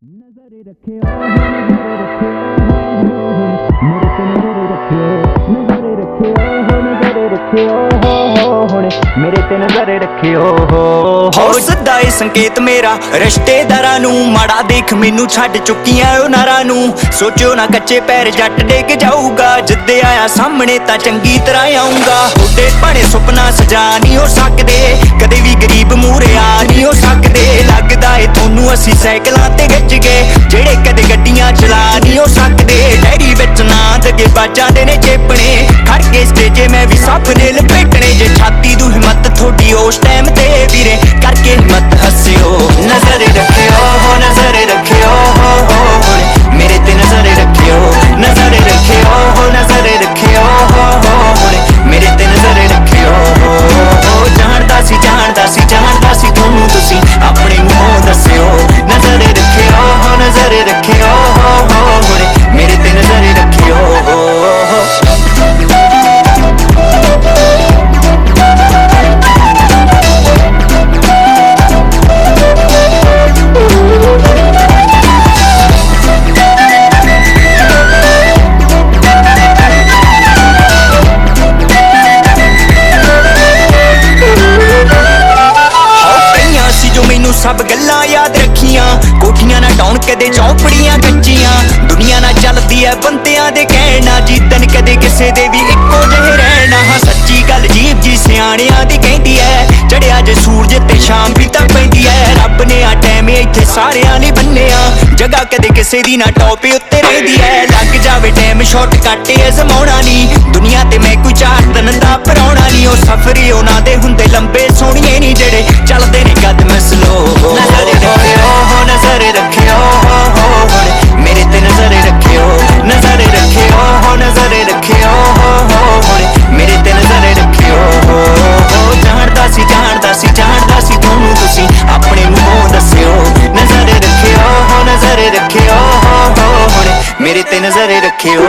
नज़र रखियो नज़र रखियो मेरे ते नज़र रखियो हो सदा ए संकेत मेरा रिश्तेदारां नू माड़ा देख मैनू छड्ड चुकियां ओ नारां नू सोचो ना कच्चे पैर जट डेग जाऊगा जिद्दे आया सामने तां चंगी तरह आऊंगा उडे बने सुपना सजा नहीं हो सकदे कदे भी गरीब मूरे आ नहीं हो सकदे लगदा ए थोनू असी साइकलां ते गज गए जेड़े कदे गड्डियां चला नहीं हो सकदे डैरी विच ना दगे बाजां दे ने चेपणे खड़ के स्टेजे मैं भी सपने लपेटने जे छाती दू हिम्मत थोड़ी उस टाइम ते वीरे करके हिम्मत हस्सियो नजर रखियो नजर रखियो मेरे ते नजर रखियो नजर रखियो नजर रखियो मेरे ते नजर रखियो जानदा सी थोनू तुसी अपने मूंहों दस्सियो नजर रखियो नजर रखियो मेरे ते नजर रखियो सब गल्लां याद रखियां कोठियां ना टाउन कदे चौपड़ियां कच्चियां दुनिया ना चलदी है बंदियां दे कहना जीतन कदे किसे दे भी इक्को जहे रहना हाँ सच्ची गल जीव जी सियाणियां दी कहंदी है चढ़िया जे सूरज ते शाम भी तां पैंदी है रब ने आ टाइम इत्थे सारियां ने बन्निया जगह कदे किसे दी ना टॉप उत्ते रहिंदी है लग जावे टाइम शॉर्टकट अजमाउणा नहीं दुनिया ते मैं कोई चार दिन दा पराउणा नहीं ओ सफर ही उन्हां दे हुंदे लंबे सोहणिए नहीं जेड़े चलदे ने कदम स्लो नजर रखियो मेरे ते नजर रखियो नजर रखियो नजर रखियो मेरे ते नजर रखियो जानदा सी थोनू तुसी अपने मूंहों दस्सियो नजर रखियो मेरे ते नजर रखियो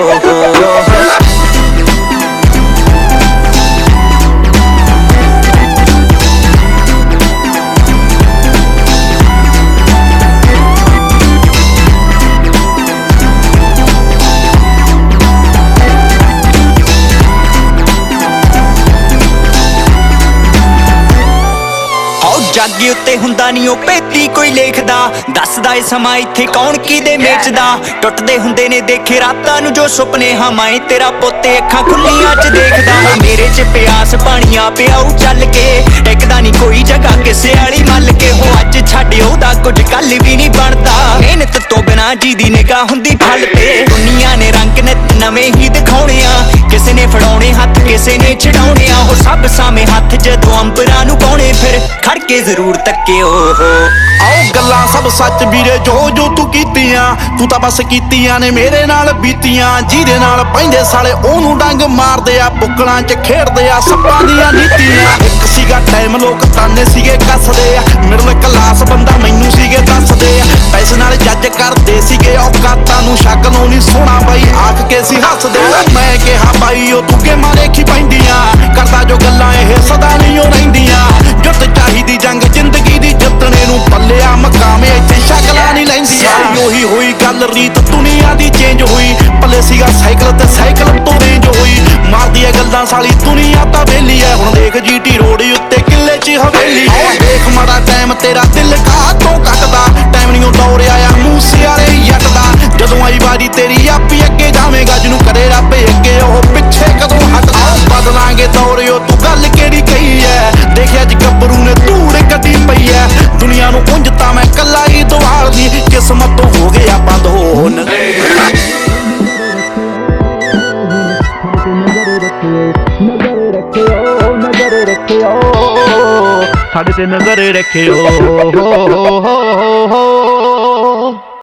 जागी उत्ते हुंदा नहीं ओ पेती कोई लेखदा दसदा ए समा इत्थे कौन किदे मेचदा टुटदे हुंदे ने देखे रातां नू जो सुपने हमाए तेरा पोते अखां खुल्लियां च देखदा मेरे च प्यास पानियां पियाऊ चल के टिकदा नहीं कोई जगह किसे वाली मल के हो अज छड्डियो दा कुछ कल भी नहीं बनदा मेहनत तो बिना जी दी निगाह हुंदी फल ते दुनिया ने रंग नित नवे ही दिखाउणे आ किसे ने फड़ाउणे हत्थ किसे ने छड़ाउणे आ हो सब सामे हत्थ जदों अंबरां नू पाउणे फिर खड़ के जरूर तक्कियो आओ गल्लां सब सच वीरे जो जो तू कीतियां तू तां बस कीतियां ने मेरे नाल बीतियां जीदे नाल पैंदे साले ओनू डंग मारदे आ बुक्कलां च खेडदे आ सप्पां दियां नीतियां एक सीगा टाइम लोक ताने सीगे कसदे आ मिडल क्लास बंदा मैनू सीगे दसदे आ पैसे नाल जज करदे सीगे औकातां नू शक्ल नहीं सोना बाई आख के सी हसदे मैं कहा बाई ओ तू गेमां देखी पैंदियां करदा जो गल्लां ਇਹ सदा नहीं ओ रहिंदियां जुट चाहिदी जंग जिंदगी दी जितने नू पल्लिया मकामे इत्थे शक्लां नहीं लैंदियां ओही होई गल रीत दुनिया दी चेंज हुई पल्ले सीगा साइकिल ते साइकिल तो रेंज हुई मारदी है गल्लां साली दुनिया तां वेली है हुण देख जीटी रोड उत्ते किले च हवेली है देख माड़ा टाइम तेरा दिल कातों कटदा टाइम नहीं दौर आया मूसे वाले जट दा जदों आई वारी तेरी आपी अगे जावेगा जिनू करे रब अगे ओह पिछे कदों हटदा बदलांगे दौर ओ तू गल केड़ी कही है देखिया ज गब्बरू ने धूड़ कदी पई है दुनिया नू उंज तां मैं कल्ला ही दवाल दी किस्मत तो हो गया बंद हो नजर रखियो साडे ते नजर रखियो